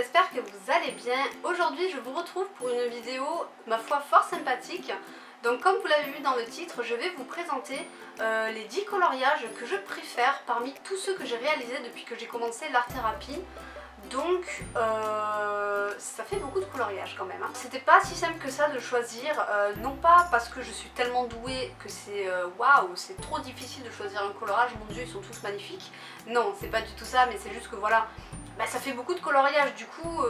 j'espère que vous allez bien. Aujourd'hui je vous retrouve pour une vidéo, ma foi, fort sympathique. Donc comme vous l'avez vu dans le titre, je vais vous présenter les 10 coloriages que je préfère parmi tous ceux que j'ai réalisés depuis que j'ai commencé l'art-thérapie. Donc ça fait beaucoup de coloriages quand même, hein. C'était pas si simple que ça de choisir, non pas parce que je suis tellement douée que c'est waouh, c'est trop difficile de choisir un colorage, mon dieu ils sont tous magnifiques. Non, c'est pas du tout ça, mais c'est juste que voilà, bah, ça fait beaucoup de coloriages, du coup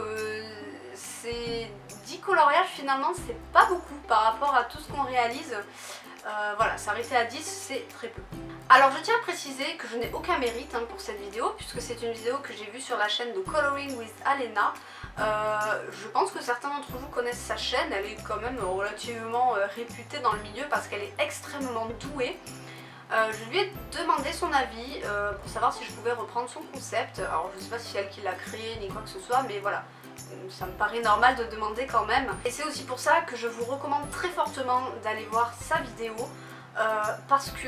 c'est 10 coloriages finalement, c'est pas beaucoup par rapport à tout ce qu'on réalise. Voilà, s'arrêter à 10 c'est très peu. Alors je tiens à préciser que je n'ai aucun mérite pour cette vidéo, puisque c'est une vidéo que j'ai vue sur la chaîne de Coloring with Alena. Je pense que certains d'entre vous connaissent sa chaîne, elle est quand même relativement réputée dans le milieu parce qu'elle est extrêmement douée. Je lui ai demandé son avis pour savoir si je pouvais reprendre son concept. Alors je ne sais pas si c'est elle qui l'a créé ni quoi que ce soit, mais voilà, ça me paraît normal de demander quand même. Et c'est aussi pour ça que je vous recommande très fortement d'aller voir sa vidéo. Parce que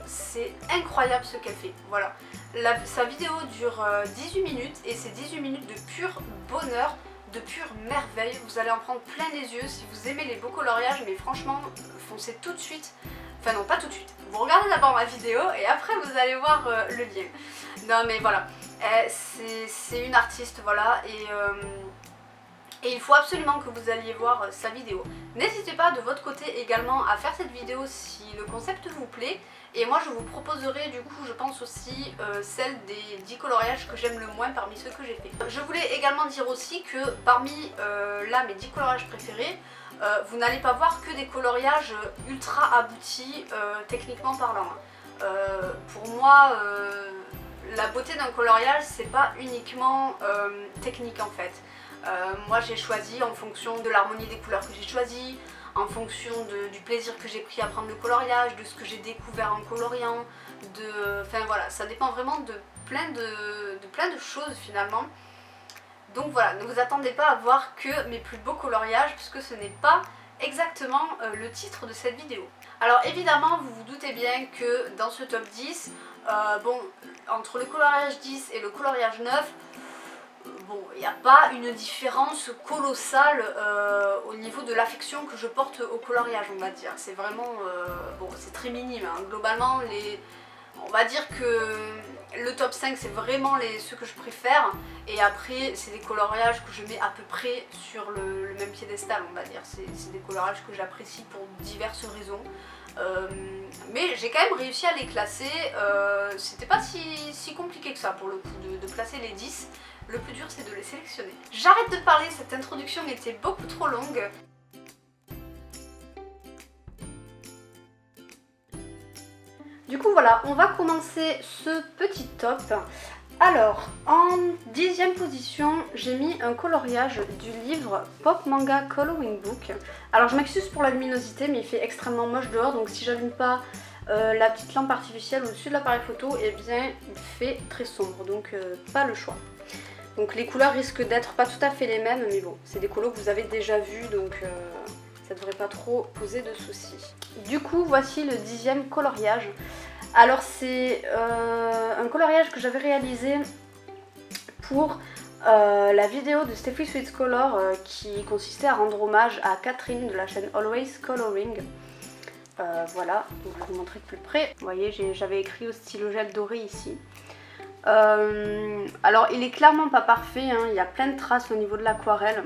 c'est incroyable ce qu'elle fait. Voilà, sa vidéo dure 18 minutes et c'est 18 minutes de pur bonheur, de pure merveille. Vous allez en prendre plein les yeux si vous aimez les beaux coloriages, mais franchement foncez tout de suite. Enfin non, pas tout de suite, vous regardez d'abord ma vidéo et après vous allez voir le lien. Non mais voilà, c'est une artiste, voilà, et il faut absolument que vous alliez voir sa vidéo. N'hésitez pas de votre côté également à faire cette vidéo si le concept vous plaît. Et moi je vous proposerai du coup, je pense aussi, celle des 10 coloriages que j'aime le moins parmi ceux que j'ai fait. Je voulais également dire aussi que parmi là mes 10 coloriages préférés, vous n'allez pas voir que des coloriages ultra aboutis techniquement parlant. Pour moi, la beauté d'un coloriage c'est pas uniquement technique en fait. Moi j'ai choisi en fonction de l'harmonie des couleurs que j'ai choisies, en fonction du plaisir que j'ai pris à prendre le coloriage, de ce que j'ai découvert en coloriant, enfin voilà, ça dépend vraiment de plein de choses finalement. Donc voilà, ne vous attendez pas à voir que mes plus beaux coloriages, puisque ce n'est pas exactement le titre de cette vidéo. Alors évidemment vous vous doutez bien que dans ce top 10, bon, entre le coloriage 10 et le coloriage 9, bon, il n'y a pas une différence colossale au niveau de l'affection que je porte au coloriage, on va dire. C'est vraiment, bon, c'est très minime, hein. Globalement, on va dire que le top 5 c'est vraiment ceux que je préfère, et après c'est des coloriages que je mets à peu près sur le même piédestal, on va dire. C'est des coloriages que j'apprécie pour diverses raisons. Mais j'ai quand même réussi à les classer, c'était pas si compliqué que ça pour le coup de classer les 10. Le plus dur c'est de les sélectionner. J'arrête de parler, cette introduction était beaucoup trop longue. Du coup voilà, on va commencer ce petit top. Alors, en 10e position, j'ai mis un coloriage du livre Pop Manga Coloring Book. Alors je m'excuse pour la luminosité, mais il fait extrêmement moche dehors, donc si j'allume pas la petite lampe artificielle au-dessus de l'appareil photo, eh bien il fait très sombre, donc pas le choix. Donc les couleurs risquent d'être pas tout à fait les mêmes, mais bon, c'est des colos que vous avez déjà vus, donc ça devrait pas trop poser de soucis. Du coup, voici le 10e coloriage. Alors c'est un coloriage que j'avais réalisé pour la vidéo de Steffi Sweet Color qui consistait à rendre hommage à Catherine de la chaîne Always Coloring. Voilà, donc je vais vous montrer de plus près. Vous voyez, j'avais écrit au stylo gel doré ici. Alors il est clairement pas parfait, hein. Il y a plein de traces au niveau de l'aquarelle,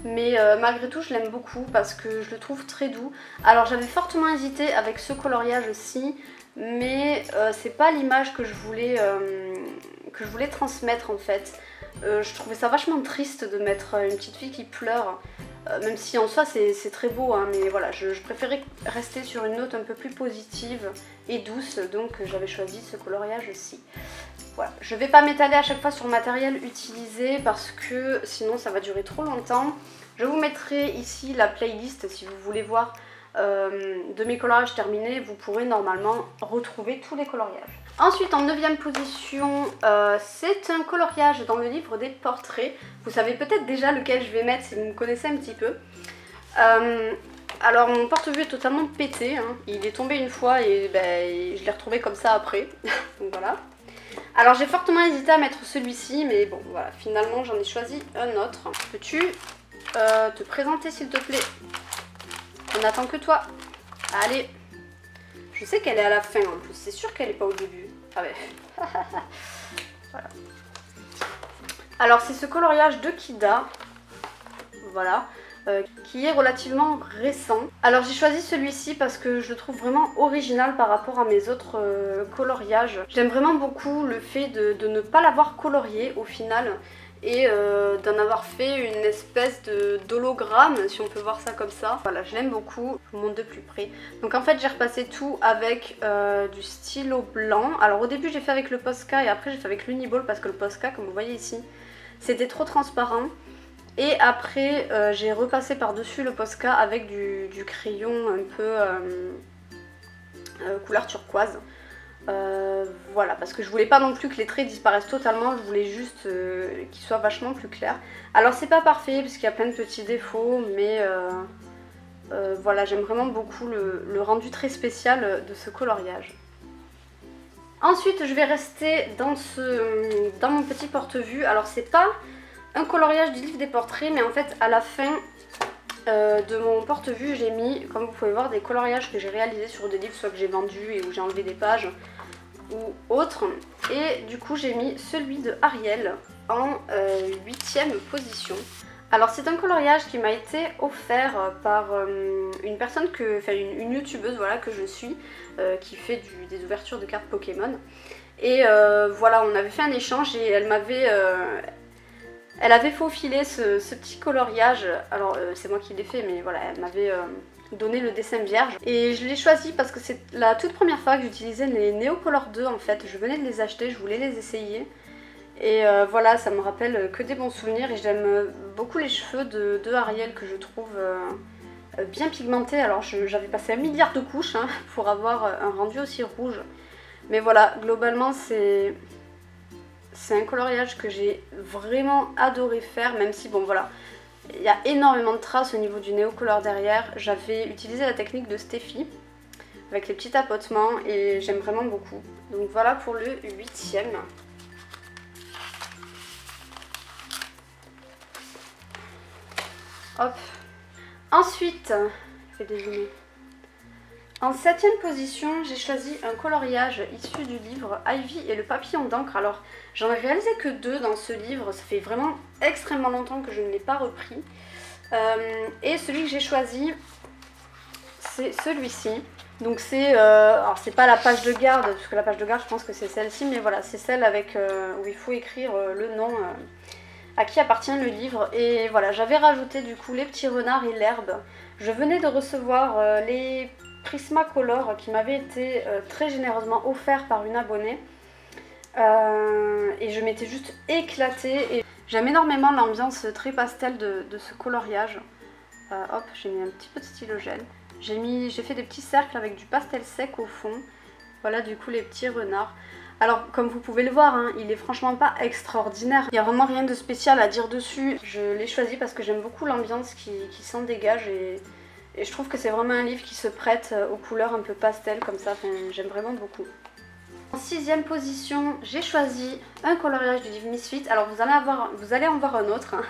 mais malgré tout je l'aime beaucoup parce que je le trouve très doux. Alors j'avais fortement hésité avec ce coloriage-ci, mais c'est pas l'image que je voulais transmettre en fait. Je trouvais ça vachement triste de mettre une petite fille qui pleure, même si en soi c'est très beau, hein, mais voilà, je préférais rester sur une note un peu plus positive et douce, donc j'avais choisi ce coloriage-ci. Voilà, je vais pas m'étaler à chaque fois sur le matériel utilisé parce que sinon ça va durer trop longtemps. Je vous mettrai ici la playlist si vous voulez voir de mes coloriages terminés, vous pourrez normalement retrouver tous les coloriages. Ensuite en 9e position, c'est un coloriage dans le livre des portraits. Vous savez peut-être déjà lequel je vais mettre si vous me connaissez un petit peu. Alors mon porte-vue est totalement pété, hein. Il est tombé une fois et ben, je l'ai retrouvé comme ça après. Donc voilà. Alors j'ai fortement hésité à mettre celui-ci, mais bon voilà, finalement j'en ai choisi un autre. Peux-tu te présenter s'il te plaît? On n'attend que toi. Allez. Je sais qu'elle est à la fin en plus, c'est sûr qu'elle n'est pas au début. Ah ouais. Voilà. Alors c'est ce coloriage de Kida. Voilà. Qui est relativement récent. Alors j'ai choisi celui-ci parce que je le trouve vraiment original par rapport à mes autres coloriages. J'aime vraiment beaucoup le fait de ne pas l'avoir colorié au final et d'en avoir fait une espèce d'hologramme, si on peut voir ça comme ça. Voilà, je l'aime beaucoup, je vous montre de plus près. Donc en fait j'ai repassé tout avec du stylo blanc. Alors au début j'ai fait avec le Posca et après j'ai fait avec l'Uniball parce que le Posca, comme vous voyez ici, c'était trop transparent. Et après j'ai repassé par-dessus le Posca avec du crayon un peu couleur turquoise. Voilà, parce que je voulais pas non plus que les traits disparaissent totalement, je voulais juste qu'ils soient vachement plus clairs. Alors c'est pas parfait parce qu'il y a plein de petits défauts, mais voilà, j'aime vraiment beaucoup le rendu très spécial de ce coloriage. Ensuite je vais rester dans mon petit porte-vue. Alors c'est pas un coloriage du livre des portraits, mais en fait à la fin de mon porte-vue j'ai mis, comme vous pouvez voir, des coloriages que j'ai réalisés sur des livres soit que j'ai vendus et où j'ai enlevé des pages ou autres. Et du coup j'ai mis celui de Ariel en 8e position. Alors c'est un coloriage qui m'a été offert par une personne, une youtubeuse voilà, que je suis, qui fait des ouvertures de cartes Pokémon. Et voilà, on avait fait un échange et elle avait faufilé ce petit coloriage. Alors c'est moi qui l'ai fait, mais voilà, elle m'avait donné le dessin vierge. Et je l'ai choisi parce que c'est la toute première fois que j'utilisais les Neocolor 2 en fait. Je venais de les acheter, je voulais les essayer. Et voilà, ça me rappelle que des bons souvenirs. Et j'aime beaucoup les cheveux de Ariel que je trouve bien pigmentés. Alors j'avais passé 1 milliard de couches hein, pour avoir un rendu aussi rouge. Mais voilà, globalement c'est un coloriage que j'ai vraiment adoré faire, même si bon voilà, il y a énormément de traces au niveau du néocolor derrière. J'avais utilisé la technique de Steffi avec les petits tapotements et j'aime vraiment beaucoup. Donc voilà pour le 8e. Hop. Ensuite, je vais deviner. En 7e position, j'ai choisi un coloriage issu du livre Ivy et le papillon d'encre. Alors, j'en ai réalisé que 2 dans ce livre, ça fait vraiment extrêmement longtemps que je ne l'ai pas repris. Et celui que j'ai choisi, c'est celui-ci. Donc alors c'est pas la page de garde, parce que la page de garde je pense que c'est celle-ci, mais voilà, c'est celle avec où il faut écrire le nom à qui appartient le livre. Et voilà, j'avais rajouté du coup les petits renards et l'herbe. Je venais de recevoir les Prismacolor qui m'avait été très généreusement offert par une abonnée et je m'étais juste éclatée et j'aime énormément l'ambiance très pastel de ce coloriage. Hop, j'ai mis un petit peu de stylogène, j'ai fait des petits cercles avec du pastel sec au fond. Voilà du coup les petits renards. Alors comme vous pouvez le voir hein, il est franchement pas extraordinaire, il n'y a vraiment rien de spécial à dire dessus. Je l'ai choisi parce que j'aime beaucoup l'ambiance qui s'en dégage et je trouve que c'est vraiment un livre qui se prête aux couleurs un peu pastel comme ça, enfin, j'aime vraiment beaucoup. En 6e position, j'ai choisi un coloriage du livre Misfit. Alors vous allez en voir un autre, hein,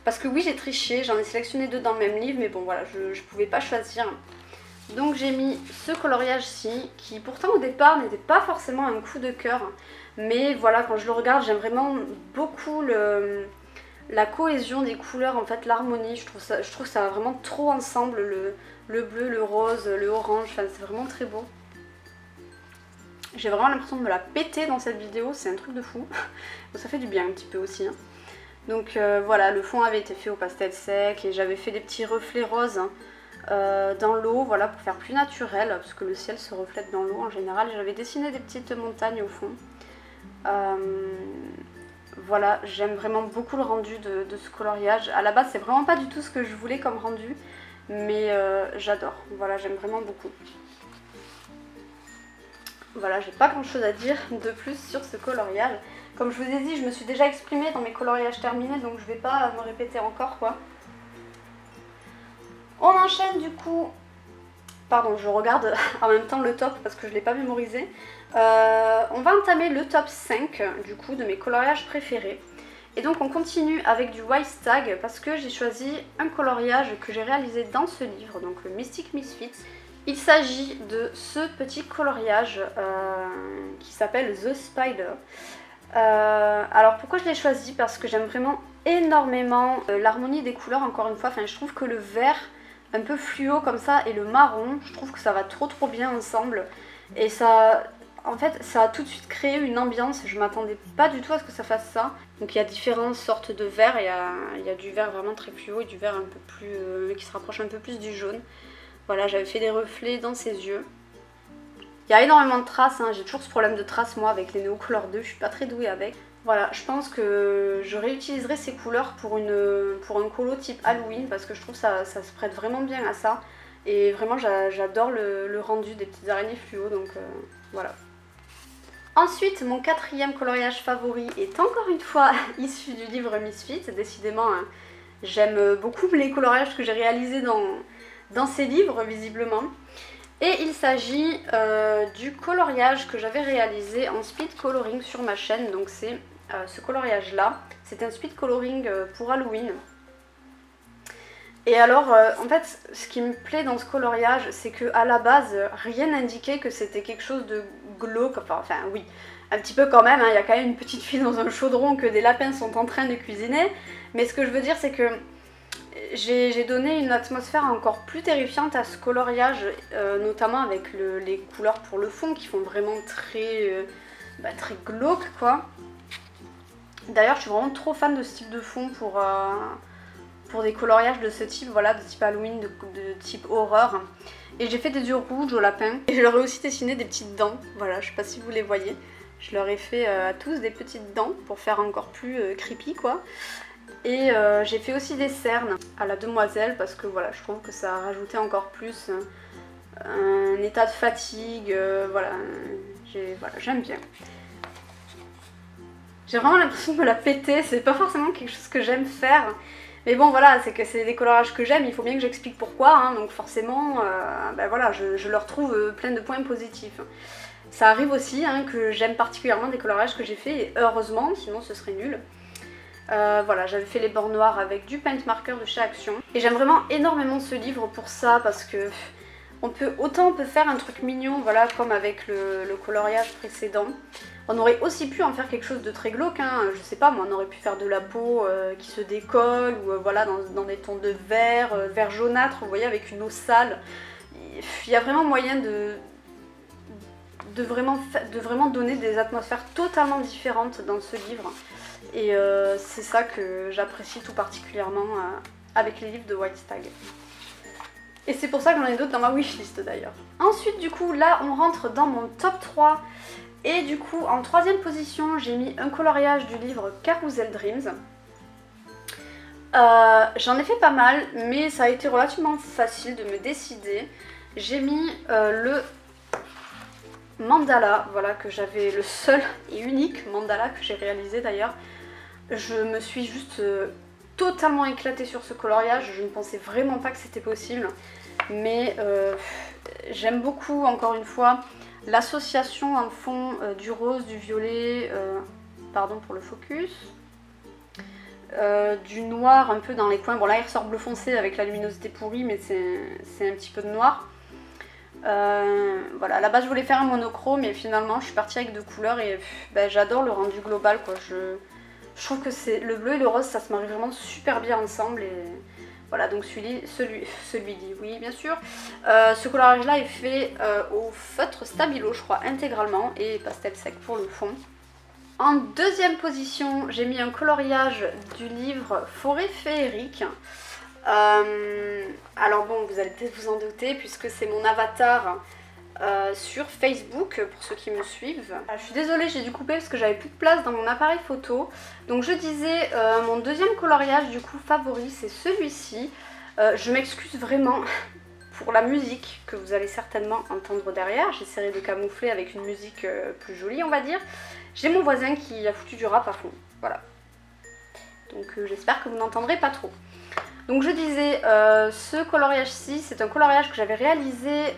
parce que oui j'ai triché, j'en ai sélectionné 2 dans le même livre, mais bon voilà, je pouvais pas choisir. Donc j'ai mis ce coloriage-ci, qui pourtant au départ n'était pas forcément un coup de cœur, mais voilà, quand je le regarde, j'aime vraiment beaucoup la cohésion des couleurs, en fait l'harmonie, je trouve que ça va vraiment trop ensemble, le bleu, le rose, le orange, enfin c'est vraiment très beau. J'ai vraiment l'impression de me la péter dans cette vidéo, c'est un truc de fou. Ça fait du bien un petit peu aussi. Hein. Donc voilà, le fond avait été fait au pastel sec et j'avais fait des petits reflets roses dans l'eau, voilà, pour faire plus naturel, parce que le ciel se reflète dans l'eau en général. J'avais dessiné des petites montagnes au fond. Voilà, j'aime vraiment beaucoup le rendu de ce coloriage. À la base, c'est vraiment pas du tout ce que je voulais comme rendu, mais j'adore. Voilà, j'aime vraiment beaucoup. Voilà, j'ai pas grand chose à dire de plus sur ce coloriage. Comme je vous ai dit, je me suis déjà exprimée dans mes coloriages terminés, donc je vais pas me répéter encore quoi. On enchaîne du coup pardon, je regarde en même temps le top parce que je ne l'ai pas mémorisé. On va entamer le top 5 du coup de mes coloriages préférés. Et donc on continue avec du Wildstag parce que j'ai choisi un coloriage que j'ai réalisé dans ce livre, donc le Mystic Misfits. Il s'agit de ce petit coloriage qui s'appelle The Spider. Alors pourquoi je l'ai choisi? Parce que j'aime vraiment énormément l'harmonie des couleurs, encore une fois. Enfin, je trouve que le vert un peu fluo comme ça et le marron, je trouve que ça va trop bien ensemble. Et ça, en fait, ça a tout de suite créé une ambiance. Je m'attendais pas du tout à ce que ça fasse ça. Donc il y a différentes sortes de vert. Il y a du vert vraiment très fluo et du vert un peu plus qui se rapproche un peu plus du jaune. Voilà, j'avais fait des reflets dans ses yeux. Il y a énormément de traces, hein. J'ai toujours ce problème de traces moi avec les Neo Color 2, je suis pas très douée avec. Voilà, je pense que je réutiliserai ces couleurs pour un colo type Halloween parce que je trouve que ça se prête vraiment bien à ça. Et vraiment j'adore le rendu des petites araignées fluo, donc voilà. Ensuite, mon quatrième coloriage favori est encore une fois issu du livre Misfits. Décidément, hein, j'aime beaucoup les coloriages que j'ai réalisés dans ces livres visiblement. Et il s'agit du coloriage que j'avais réalisé en speed coloring sur ma chaîne. Donc c'est ce coloriage là, c'est un speed coloring pour Halloween. Et alors en fait ce qui me plaît dans ce coloriage, c'est que à la base rien n'indiquait que c'était quelque chose de glauque, enfin oui, un petit peu quand même, hein, il y a quand même une petite fille dans un chaudron que des lapins sont en train de cuisiner. Mais ce que je veux dire c'est que j'ai donné une atmosphère encore plus terrifiante à ce coloriage, notamment avec les couleurs pour le fond qui font vraiment très glauque quoi. D'ailleurs je suis vraiment trop fan de ce type de fond pour des coloriages de ce type, voilà, de type Halloween, de type horreur. Et j'ai fait des yeux rouges au lapin et je leur ai aussi dessiné des petites dents, voilà, je sais pas si vous les voyez. Je leur ai fait à tous des petites dents pour faire encore plus creepy quoi. Et j'ai fait aussi des cernes à la demoiselle parce que voilà, je trouve que ça a rajouté encore plus un état de fatigue, voilà, j'aime bien. J'ai vraiment l'impression de me la péter, c'est pas forcément quelque chose que j'aime faire. Mais bon voilà, c'est que c'est des colorages que j'aime, il faut bien que j'explique pourquoi, hein, donc forcément, voilà, je leur trouve plein de points positifs. Ça arrive aussi hein, que j'aime particulièrement des colorages que j'ai fait, et heureusement, sinon ce serait nul. Voilà, j'avais fait les bords noirs avec du paint marker de chez Action. Et j'aime vraiment énormément ce livre pour ça, parce que autant on peut faire un truc mignon, voilà, comme avec le coloriage précédent. On aurait aussi pu en faire quelque chose de très glauque, hein, je sais pas, mais on aurait pu faire de la peau qui se décolle, ou voilà, dans des tons de vert, vert jaunâtre, vous voyez, avec une eau sale. Il y a vraiment moyen de vraiment donner des atmosphères totalement différentes dans ce livre. Et c'est ça que j'apprécie tout particulièrement avec les livres de Wildstag. Et c'est pour ça que j'en ai d'autres dans ma wishlist d'ailleurs. Ensuite du coup là on rentre dans mon top 3. Et du coup en troisième position j'ai mis un coloriage du livre Carousel Dreams. J'en ai fait pas mal mais ça a été relativement facile de me décider. J'ai mis le mandala, voilà, que j'avais, le seul et unique mandala que j'ai réalisé d'ailleurs. Je me suis juste totalement éclatée sur ce coloriage, je ne pensais vraiment pas que c'était possible. Mais j'aime beaucoup, encore une fois, l'association en fond du rose, du violet, pardon pour le focus, du noir un peu dans les coins. Bon là il ressort bleu foncé avec la luminosité pourrie, mais c'est un petit peu de noir. Voilà, à la base je voulais faire un monochrome mais finalement je suis partie avec deux couleurs et j'adore le rendu global quoi. Je trouve que le bleu et le rose ça se marie vraiment super bien ensemble et voilà, donc celui-ci, oui bien sûr. Ce coloriage là est fait au feutre Stabilo je crois intégralement et pastel sec pour le fond. En deuxième position j'ai mis un coloriage du livre Forêt féerique. Alors bon, vous allez peut-être vous en douter puisque c'est mon avatar sur Facebook pour ceux qui me suivent. Je suis désolée, j'ai dû couper parce que j'avais plus de place dans mon appareil photo. Donc je disais, mon deuxième coloriage du coup favori c'est celui-ci. Je m'excuse vraiment pour la musique que vous allez certainement entendre derrière. J'essaierai de camoufler avec une musique plus jolie on va dire. J'ai mon voisin qui a foutu du rap à fond, voilà. Donc j'espère que vous n'entendrez pas trop. Donc je disais, ce coloriage-ci, c'est un coloriage que j'avais réalisé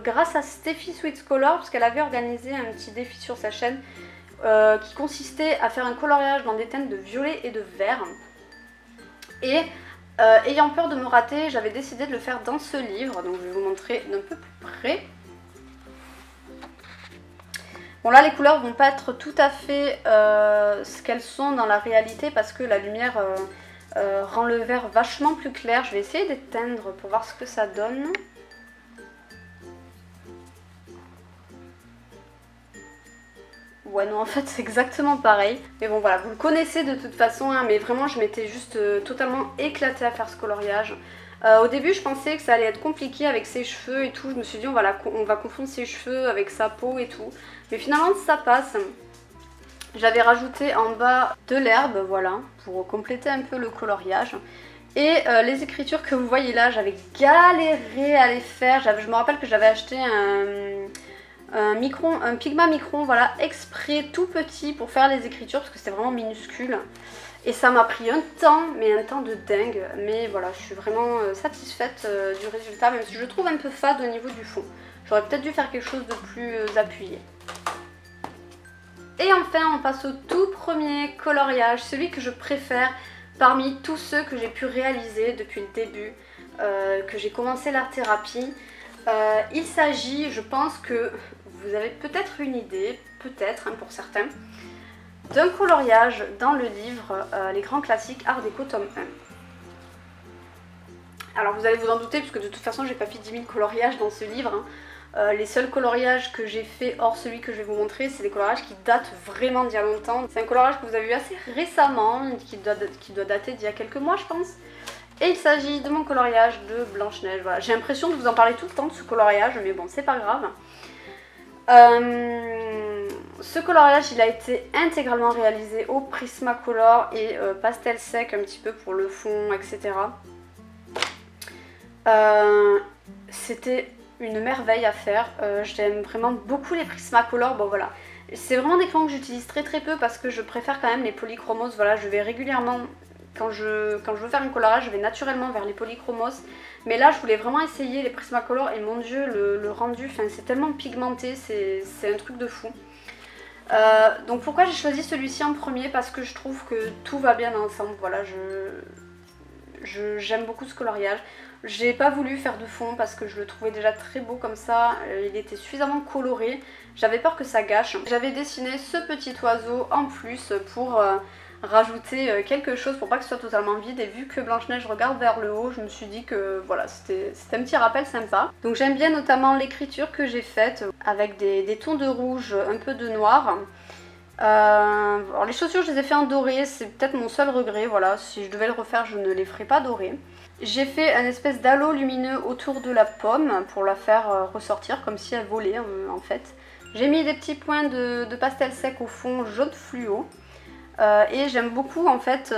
grâce à Steffi Sweet Color, parce qu'elle avait organisé un petit défi sur sa chaîne qui consistait à faire un coloriage dans des teintes de violet et de vert. Et ayant peur de me rater, j'avais décidé de le faire dans ce livre, donc je vais vous montrer d'un peu plus près. Bon là les couleurs vont pas être tout à fait ce qu'elles sont dans la réalité parce que la lumière rend le vert vachement plus clair. Je vais essayer d'éteindre pour voir ce que ça donne. Ouais non en fait c'est exactement pareil. Mais bon voilà, vous le connaissez de toute façon hein, mais vraiment je m'étais juste totalement éclatée à faire ce coloriage. Au début je pensais que ça allait être compliqué avec ses cheveux et tout, je me suis dit on va confondre ses cheveux avec sa peau et tout. Mais finalement ça passe. J'avais rajouté en bas de l'herbe, voilà, pour compléter un peu le coloriage. Et les écritures que vous voyez là, j'avais galéré à les faire. Je me rappelle que j'avais acheté un Pigma Micron, voilà, exprès tout petit pour faire les écritures parce que c'était vraiment minuscule. Et ça m'a pris un temps, mais un temps de dingue. Mais voilà, je suis vraiment satisfaite du résultat, même si je le trouve un peu fade au niveau du fond. J'aurais peut-être dû faire quelque chose de plus appuyé. Et enfin, on passe au tout premier coloriage, celui que je préfère parmi tous ceux que j'ai pu réaliser depuis le début, que j'ai commencé l'art-thérapie. Il s'agit, je pense que vous avez peut-être une idée, peut-être hein, pour certains, d'un coloriage dans le livre Les Grands Classiques Art Déco tome 1. Alors vous allez vous en douter, puisque de toute façon j'ai pas fait 10 000 coloriages dans ce livre. Hein. Les seuls coloriages que j'ai fait hors celui que je vais vous montrer, c'est des coloriages qui datent vraiment d'il y a longtemps. C'est un coloriage que vous avez vu assez récemment, qui doit dater d'il y a quelques mois je pense. Et il s'agit de mon coloriage de Blanche-Neige. Voilà. J'ai l'impression de vous en parler tout le temps de ce coloriage, mais bon c'est pas grave. Ce coloriage il a été intégralement réalisé au Prismacolor et pastel sec un petit peu pour le fond, etc. C'était une merveille à faire, j'aime vraiment beaucoup les Prismacolor, bon voilà. C'est vraiment des crayons que j'utilise très peu parce que je préfère quand même les polychromos, voilà, je vais régulièrement, quand je veux faire un coloriage, je vais naturellement vers les polychromos. Mais là je voulais vraiment essayer les Prismacolor et mon dieu, le rendu, c'est tellement pigmenté, c'est un truc de fou. Donc pourquoi j'ai choisi celui-ci en premier? Parce que je trouve que tout va bien ensemble, voilà, j'aime beaucoup ce coloriage. J'ai pas voulu faire de fond parce que je le trouvais déjà très beau comme ça, il était suffisamment coloré, j'avais peur que ça gâche. J'avais dessiné ce petit oiseau en plus pour rajouter quelque chose pour pas que ce soit totalement vide, et vu que Blanche-Neige regarde vers le haut, je me suis dit que voilà, c'était un petit rappel sympa. Donc j'aime bien notamment l'écriture que j'ai faite avec des tons de rouge, un peu de noir. Alors les chaussures je les ai fait en doré, c'est peut-être mon seul regret, voilà, si je devais le refaire je ne les ferais pas dorées. J'ai fait un espèce d'halo lumineux autour de la pomme pour la faire ressortir comme si elle volait en fait. J'ai mis des petits points de pastel sec au fond jaune fluo. Et j'aime beaucoup en fait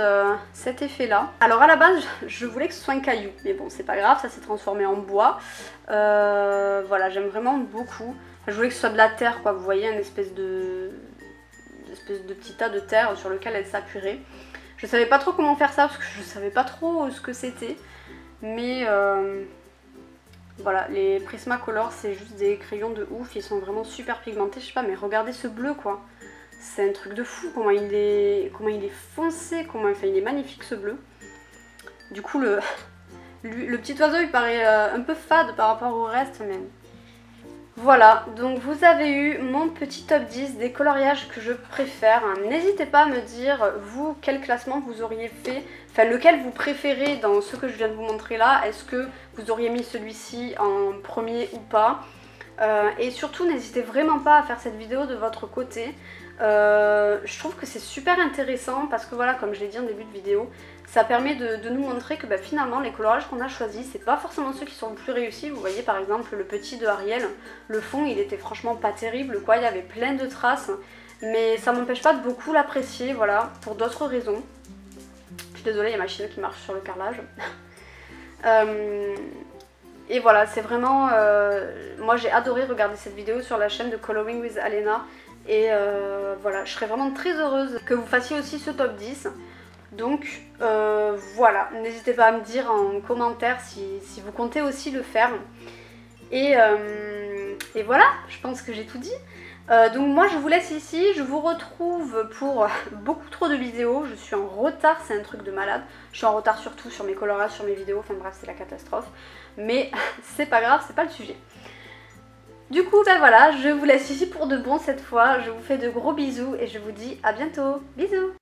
cet effet là. Alors à la base je voulais que ce soit un caillou, mais bon c'est pas grave, ça s'est transformé en bois. Voilà, j'aime vraiment beaucoup. Enfin, je voulais que ce soit de la terre quoi, vous voyez, une espèce de petit tas de terre sur lequel elle s'appuierait. Je savais pas trop comment faire ça parce que je savais pas trop ce que c'était. Mais voilà, les Prismacolor c'est juste des crayons de ouf, ils sont vraiment super pigmentés, je sais pas, mais regardez ce bleu quoi. C'est un truc de fou, comment il est foncé, enfin il est magnifique ce bleu. Du coup le petit oiseau il paraît un peu fade par rapport au reste, mais voilà, donc vous avez eu mon petit top 10 des coloriages que je préfère. N'hésitez pas à me dire, vous, quel classement vous auriez fait, enfin lequel vous préférez dans ce que je viens de vous montrer là. Est-ce que vous auriez mis celui-ci en premier ou pas? Et surtout, n'hésitez vraiment pas à faire cette vidéo de votre côté. Je trouve que c'est super intéressant parce que voilà, comme je l'ai dit en début de vidéo, ça permet de nous montrer que finalement les colorages qu'on a choisis, c'est pas forcément ceux qui sont le plus réussis. Vous voyez par exemple le petit de Ariel, le fond il était franchement pas terrible quoi, il y avait plein de traces, mais ça m'empêche pas de beaucoup l'apprécier, voilà, pour d'autres raisons. Je suis désolée, il y a ma chienne qui marche sur le carrelage. Et voilà, c'est vraiment... moi j'ai adoré regarder cette vidéo sur la chaîne de Coloring with Alena. Et voilà, je serais vraiment très heureuse que vous fassiez aussi ce top 10. Donc voilà, n'hésitez pas à me dire en commentaire si vous comptez aussi le faire. Et voilà, je pense que j'ai tout dit. Donc moi je vous laisse ici, je vous retrouve pour beaucoup trop de vidéos, je suis en retard, c'est un truc de malade. Je suis en retard surtout sur mes colorages, sur mes vidéos, enfin bref c'est la catastrophe. Mais c'est pas grave, c'est pas le sujet. Du coup ben voilà, je vous laisse ici pour de bon cette fois, je vous fais de gros bisous et je vous dis à bientôt, bisous.